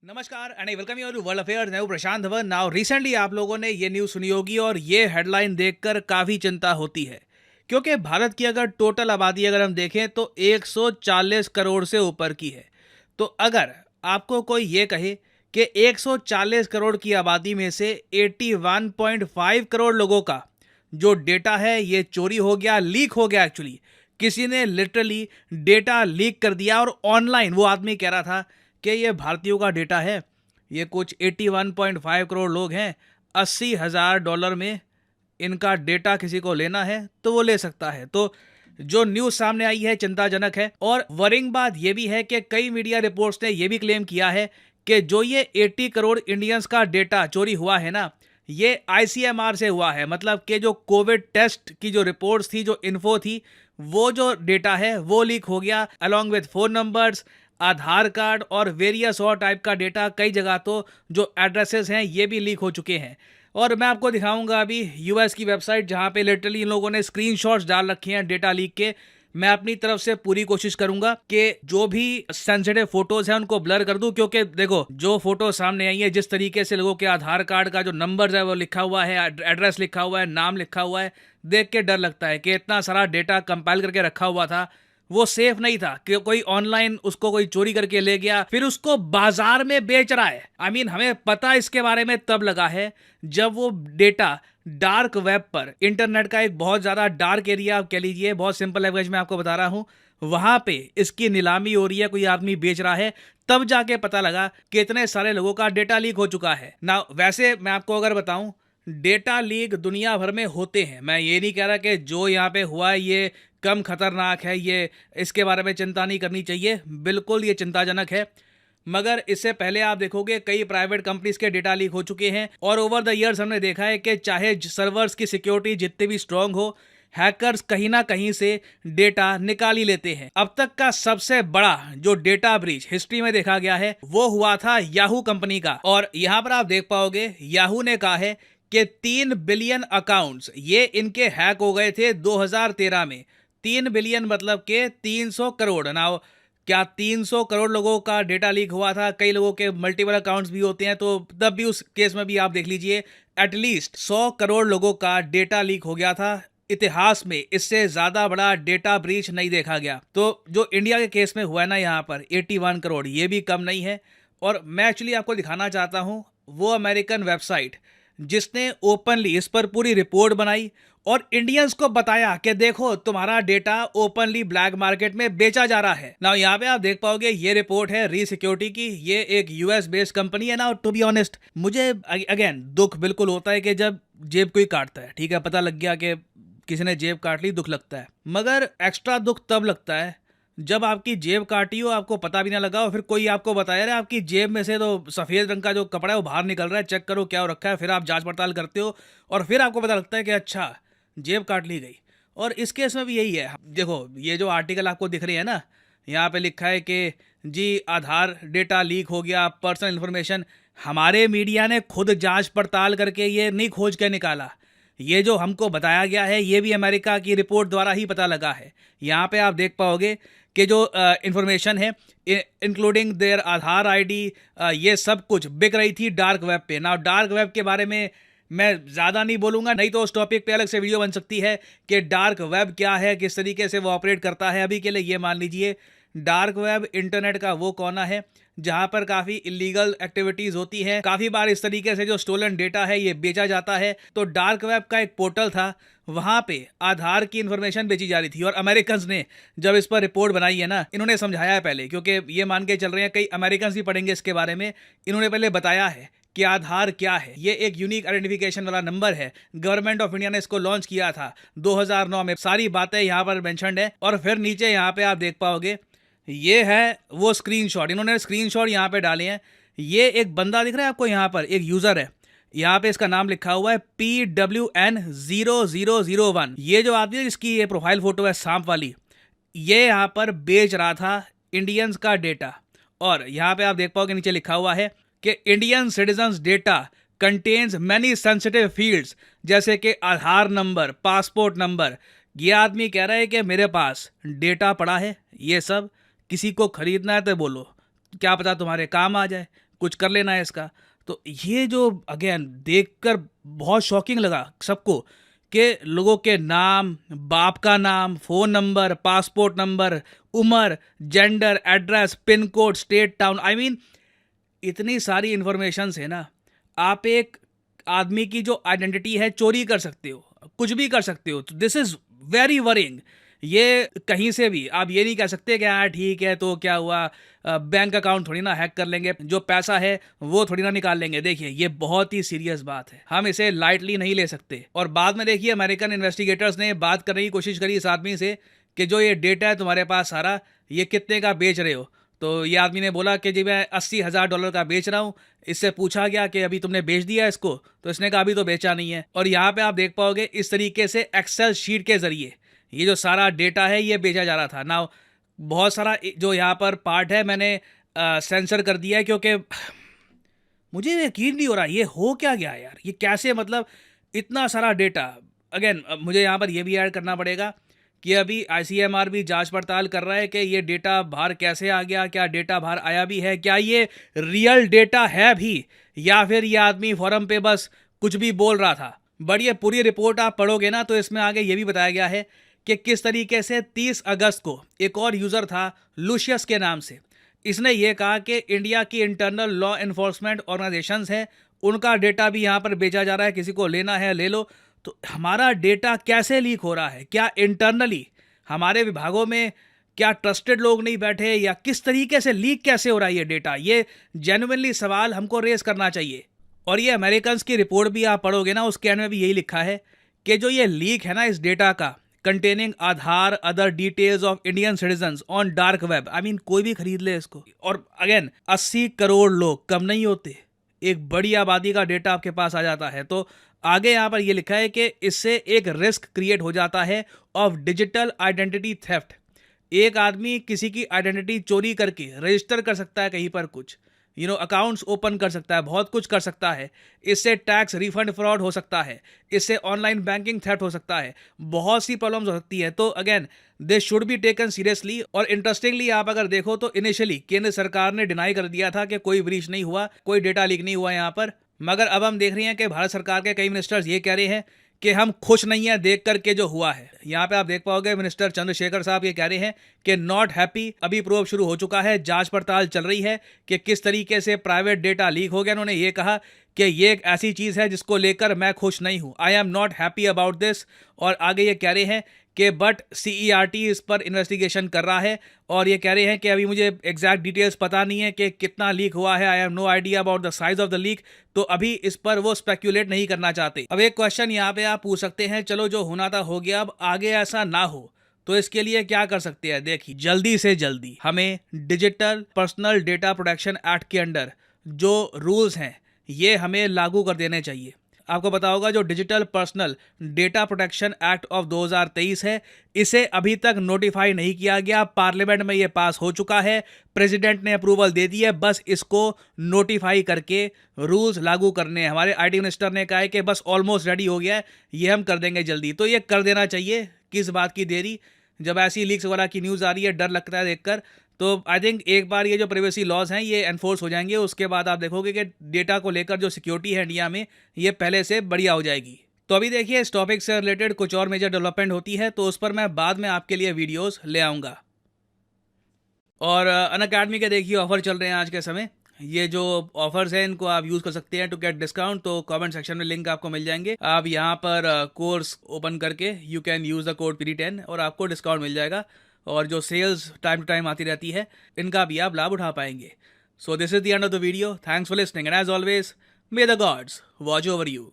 नमस्कार and I welcome you to world affairs. मैं हूं प्रशांत धवन। नाउ रिसेंटली आप लोगों ने ये न्यूज़ सुनी होगी और ये हेडलाइन देखकर काफ़ी चिंता होती है, क्योंकि भारत की अगर टोटल आबादी अगर हम देखें तो 140 करोड़ से ऊपर की है। तो अगर आपको कोई ये कहे कि 140 करोड़ की आबादी में से 81.5 करोड़ लोगों का जो डेटा है ये चोरी हो गया, लीक हो गया, एक्चुअली किसी ने लिटरली डेटा लीक कर दिया और ऑनलाइन वो आदमी कह रहा था कि ये भारतीयों का डेटा है, ये कुछ 81.5 करोड़ लोग हैं, $80,000 में इनका डेटा किसी को लेना है तो वो ले सकता है। तो जो न्यूज़ सामने आई है चिंताजनक है। और वरिंग बात ये भी है कि कई मीडिया रिपोर्ट्स ने ये भी क्लेम किया है कि जो ये 80 करोड़ इंडियंस का डेटा चोरी हुआ है ना, ये आईसीएमआर से हुआ है। मतलब कि जो कोविड टेस्ट की जो रिपोर्ट्स थी, जो इन्फो थी, वो जो डेटा है वो लीक हो गया, along with phone numbers, Aadhaar card और वेरियस और टाइप का डेटा। कई जगह तो जो एड्रेसेस हैं ये भी लीक हो चुके हैं। और मैं आपको दिखाऊंगा अभी यूएस की वेबसाइट, जहां पे लिटरली इन लोगों ने स्क्रीनशॉट्स डाल रखे हैं डेटा लीक के। मैं अपनी तरफ से पूरी कोशिश करूंगा कि जो भी सेंसिटिव फोटोज हैं उनको ब्लर कर दूं, क्योंकि देखो जो फोटो सामने आई है, जिस तरीके से लोगों के आधार कार्ड का जो नंबर है वो लिखा हुआ है, एड्रेस लिखा हुआ है, नाम लिखा हुआ है, देख के डर लगता है कि इतना सारा डेटा कंपाइल करके रखा हुआ था, वो सेफ नहीं था कि कोई ऑनलाइन उसको कोई चोरी करके ले गया फिर उसको बाजार में बेच रहा है। हमें पता इसके बारे में तब लगा है जब वो डेटा डार्क वेब पर, इंटरनेट का एक बहुत ज़्यादा डार्क एरिया आप कह लीजिए, बहुत सिंपल लैंग्वेज में आपको बता रहा हूँ, वहाँ पे इसकी नीलामी हो रही है, कोई आदमी बेच रहा है। तब जाके पता लगा कि इतने सारे लोगों का डेटा लीक हो चुका है ना। वैसे मैं आपको अगर बताऊं, डेटा लीक दुनिया भर में होते हैं। मैं ये नहीं कह रहा कि जो यहाँ पे हुआ है ये कम खतरनाक है, ये इसके बारे में चिंता नहीं करनी चाहिए, बिल्कुल ये चिंताजनक है। मगर इससे पहले आप देखोगे कई प्राइवेट कंपनीज के डेटा लीक हो चुके हैं और ओवर द ईयर्स हमने देखा है कि चाहे सर्वर्स की सिक्योरिटी जितनी भी स्ट्रांग हो, हैकर्स कहीं ना कहीं से डेटा निकाल ही लेते हैं। अब तक का सबसे बड़ा जो डेटा ब्रीच हिस्ट्री में देखा गया है वो हुआ था याहू कंपनी का। और यहां पर आप देख पाओगे याहू ने कहा है कि 3 बिलियन अकाउंट्स ये इनके हैक हो गए थे 2013 में। 3 बिलियन मतलब के 300 करोड़ ना। क्या 300 करोड़ लोगों का डेटा लीक हुआ था? कई लोगों के मल्टीपल अकाउंट्स भी होते हैं, तो तब भी उस केस में भी आप देख लीजिए एटलीस्ट 100 करोड़ लोगों का डेटा लीक हो गया था। इतिहास में इससे ज्यादा बड़ा डेटा ब्रीच नहीं देखा गया। तो जो इंडिया के केस में हुआ है ना यहाँ पर 81 करोड़, ये भी कम नहीं है। और मैं एक्चुअली आपको दिखाना चाहता हूँ वो अमेरिकन वेबसाइट जिसने ओपनली इस पर पूरी रिपोर्ट बनाई और इंडियंस को बताया कि देखो तुम्हारा डेटा ओपनली ब्लैक मार्केट में बेचा जा रहा है ना। यहाँ पे आप देख पाओगे ये रिपोर्ट है री सिक्योरिटी की, ये एक यूएस बेस्ड कंपनी है ना। टू बी ऑनेस्ट मुझे अगेन दुख बिल्कुल होता है कि जब जेब कोई काटता है, ठीक है, पता लग गया कि किसी ने जेब काट ली, दुख लगता है। मगर एक्स्ट्रा दुख तब लगता है जब आपकी जेब काटी हो, आपको पता भी ना लगा हो, फिर कोई आपको बताया रे आपकी जेब में से तो सफ़ेद रंग का जो कपड़ा है वो बाहर निकल रहा है, चेक करो क्या हो रखा है। फिर आप जांच पड़ताल करते हो और फिर आपको पता लगता है कि अच्छा जेब काट ली गई। और इस केस में भी यही है। देखो ये जो आर्टिकल आपको दिख रही है ना, यहाँ पे लिखा है कि जी आधार डेटा लीक हो गया, पर्सनल इन्फॉर्मेशन। हमारे मीडिया ने खुद जांच पड़ताल करके ये नहीं खोज के निकाला, ये जो हमको बताया गया है ये भी अमेरिका की रिपोर्ट द्वारा ही पता लगा है। यहाँ पे आप देख पाओगे कि जो इंफॉर्मेशन है इंक्लूडिंग देयर आधार आईडी, ये सब कुछ बिक रही थी डार्क वेब पे ना। डार्क वेब के बारे में मैं ज़्यादा नहीं बोलूँगा, नहीं तो उस टॉपिक पे अलग से वीडियो बन सकती है कि डार्क वेब क्या है, किस तरीके से वो ऑपरेट करता है। अभी के लिए ये मान लीजिए डार्क वेब इंटरनेट का वो कोना है जहां पर काफ़ी इलीगल एक्टिविटीज़ होती हैं। काफ़ी बार इस तरीके से जो स्टोलन डेटा है ये बेचा जाता है। तो डार्क वेब का एक पोर्टल था, वहां पे आधार की इन्फॉर्मेशन बेची जा रही थी। और अमेरिकन ने जब इस पर रिपोर्ट बनाई है ना, इन्होंने समझाया है पहले, क्योंकि ये मान के चल रहे हैं कई अमेरिकन भी पढ़ेंगे इसके बारे में, इन्होंने पहले बताया है कि आधार क्या है। ये एक यूनिक आइडेंटिफिकेशन वाला नंबर है। गवर्नमेंट ऑफ इंडिया ने इसको लॉन्च किया था 2009 में। सारी बातें यहाँ पर मेंशन्ड है। और फिर नीचे यहाँ पे आप देख पाओगे ये है वो स्क्रीनशॉट, इन्होंने स्क्रीनशॉट यहाँ पे डाले हैं। ये एक बंदा दिख रहा है आपको, यहाँ पर एक यूजर है, यहाँ पे इसका नाम लिखा हुआ है PWN0001। ये जो आदमी है जिसकी ये प्रोफाइल फोटो है सांप वाली, ये यहाँ पर बेच रहा था इंडियंस का डेटा। और यहाँ पे आप देख पाओगे नीचे लिखा हुआ है कि Indian citizens data contains many sensitive fields, जैसे कि आधार नंबर, पासपोर्ट नंबर। ये आदमी कह रहा है कि मेरे पास डेटा पड़ा है, ये सब किसी को खरीदना है तो बोलो, क्या पता तुम्हारे काम आ जाए। कुछ कर लेना है इसका। तो ये जो अगेन देखकर बहुत शॉकिंग लगा सबको कि लोगों के नाम, बाप का नाम, फ़ोन नंबर, पासपोर्ट नंबर, उम्र, gender, address, pin code, state, town, I mean इतनी सारी इन्फॉर्मेशंस है ना। आप एक आदमी की जो आइडेंटिटी है चोरी कर सकते हो, कुछ भी कर सकते हो। तो दिस इज़ वेरी वरिंग। ये कहीं से भी आप ये नहीं कह सकते कि हाँ ठीक है तो क्या हुआ, बैंक अकाउंट थोड़ी ना हैक कर लेंगे, जो पैसा है वो थोड़ी ना निकाल लेंगे। देखिए ये बहुत ही सीरियस बात है, हम इसे लाइटली नहीं ले सकते। और बाद में देखिए अमेरिकन इन्वेस्टिगेटर्स ने बात करने की कोशिश करी इस आदमी से कि जो ये डेटा है तुम्हारे पास सारा, ये कितने का बेच रहे हो। तो ये आदमी ने बोला कि जी मैं $80,000 का बेच रहा हूँ। इससे पूछा गया कि अभी तुमने बेच दिया इसको, तो इसने कहा अभी तो बेचा नहीं है। और यहाँ पे आप देख पाओगे इस तरीके से एक्सेल शीट के जरिए ये जो सारा डेटा है ये बेचा जा रहा था ना। बहुत सारा जो यहाँ पर पार्ट है मैंने सेंसर कर दिया है, क्योंकि मुझे यकीन नहीं हो रहा ये हो क्या गया यार, ये कैसे, मतलब इतना सारा डेटा। अगेन मुझे यहाँ पर ये भी ऐड करना पड़ेगा कि अभी आईसीएमआर भी जांच पड़ताल कर रहा है कि ये डेटा बाहर कैसे आ गया, क्या डेटा बाहर आया भी है, क्या ये रियल डेटा है भी, या फिर ये आदमी फोरम पे बस कुछ भी बोल रहा था। बट ये पूरी रिपोर्ट आप पढ़ोगे ना तो इसमें आगे ये भी बताया गया है कि किस तरीके से 30 अगस्त को एक और यूज़र था लूशियस के नाम से, इसने ये कहा कि इंडिया की इंटरनल लॉ एनफोर्समेंट ऑर्गेनाइजेशंस हैं उनका डेटा भी यहाँ पर बेचा जा रहा है, किसी को लेना है ले लो। तो हमारा डेटा कैसे लीक हो रहा है, क्या इंटरनली हमारे विभागों में क्या ट्रस्टेड लोग नहीं बैठे, या किस तरीके से लीक कैसे हो रहा है ये डेटा, ये जेन्युइनली सवाल हमको रेस करना चाहिए। और ये अमेरिकन की रिपोर्ट भी आप पढ़ोगे ना, उसके एंड में भी यही लिखा है कि जो ये लीक है ना इस डेटा का, containing Aadhaar other details of Indian citizens on dark web, I mean कोई भी खरीद ले इसको। और अगेन 80 करोड़ लोग कम नहीं होते, एक बड़ी आबादी का डेटा आपके पास आ जाता है। तो आगे यहाँ पर ये लिखा है कि इससे एक रिस्क क्रिएट हो जाता है ऑफ डिजिटल आइडेंटिटी थेफ्ट। एक आदमी किसी की आइडेंटिटी चोरी करके रजिस्टर कर सकता है कहीं पर, कुछ अकाउंट्स ओपन कर सकता है, बहुत कुछ कर सकता है। इससे टैक्स रिफंड फ्रॉड हो सकता है, इससे ऑनलाइन बैंकिंग थेफ्ट हो सकता है, बहुत सी प्रॉब्लम्स हो सकती है। तो again this should be taken seriously. और इंटरेस्टिंगली आप अगर देखो तो इनिशियली केंद्र सरकार ने डिनाई कर दिया था कि कोई ब्रीच नहीं हुआ, कोई डेटा लीक नहीं हुआ यहाँ पर। मगर अब हम देख रहे हैं कि भारत सरकार के कई मिनिस्टर्स ये कह रहे हैं कि हम खुश नहीं है देख करके जो हुआ है। यहाँ पे आप देख पाओगे मिनिस्टर चंद्रशेखर साहब ये कह रहे हैं कि नॉट हैप्पी। अभी प्रोब शुरू हो चुका है, जांच पड़ताल चल रही है कि किस तरीके से प्राइवेट डेटा लीक हो गया। उन्होंने ये कहा कि ये एक ऐसी चीज़ है जिसको लेकर मैं खुश नहीं हूँ, I am not happy about this. और आगे ये कह रहे हैं कि बट CERT इस पर इन्वेस्टिगेशन कर रहा है, और ये कह रहे हैं कि अभी मुझे एग्जैक्ट डिटेल्स पता नहीं है कि कितना लीक हुआ है, I have no idea about the size of the leak. तो अभी इस पर वो स्पेक्यूलेट नहीं करना चाहते। अब एक क्वेश्चन यहाँ पे आप पूछ सकते हैं, चलो जो होना था हो गया, अब आगे ऐसा ना हो तो इसके लिए क्या कर सकते हैं। देखिए जल्दी से जल्दी हमें digital personal data protection act के अंडर जो रूल्स हैं ये हमें लागू कर देने चाहिए। आपको पता होगा जो digital personal data protection act of 2023 है, इसे अभी तक नोटिफाई नहीं किया गया। पार्लियामेंट में ये पास हो चुका है, प्रेसिडेंट ने अप्रूवल दे दी है, बस इसको नोटिफाई करके रूल्स लागू करने हैं। हमारे IT मिनिस्टर ने कहा है कि बस ऑलमोस्ट रेडी हो गया है, ये हम कर देंगे जल्दी। तो ये कर देना चाहिए, किस बात की देरी। जब ऐसी लीक्स वगैरह की न्यूज़ आ रही है डर लगता है देखकर। तो आई थिंक एक बार ये जो प्राइवेसी लॉज हैं ये एनफोर्स हो जाएंगे, उसके बाद आप देखोगे कि डेटा को लेकर जो सिक्योरिटी है इंडिया में ये पहले से बढ़िया हो जाएगी। तो अभी देखिए इस टॉपिक से रिलेटेड कुछ और मेजर डेवलपमेंट होती है तो उस पर मैं बाद में आपके लिए वीडियोस ले आऊँगा। और अनअकैडमी के देखिए ऑफर चल रहे हैं आज के समय। ये जो ऑफर्स हैं इनको आप यूज़ कर सकते हैं टू गेट डिस्काउंट। तो कमेंट सेक्शन में लिंक आपको मिल जाएंगे, आप यहाँ पर कोर्स ओपन करके you can use the code PD10 और आपको डिस्काउंट मिल जाएगा। और जो सेल्स टाइम टू टाइम आती रहती है इनका भी आप लाभ उठा पाएंगे। So this is the end of the video, thanks for listening and as always may the gods watch over you.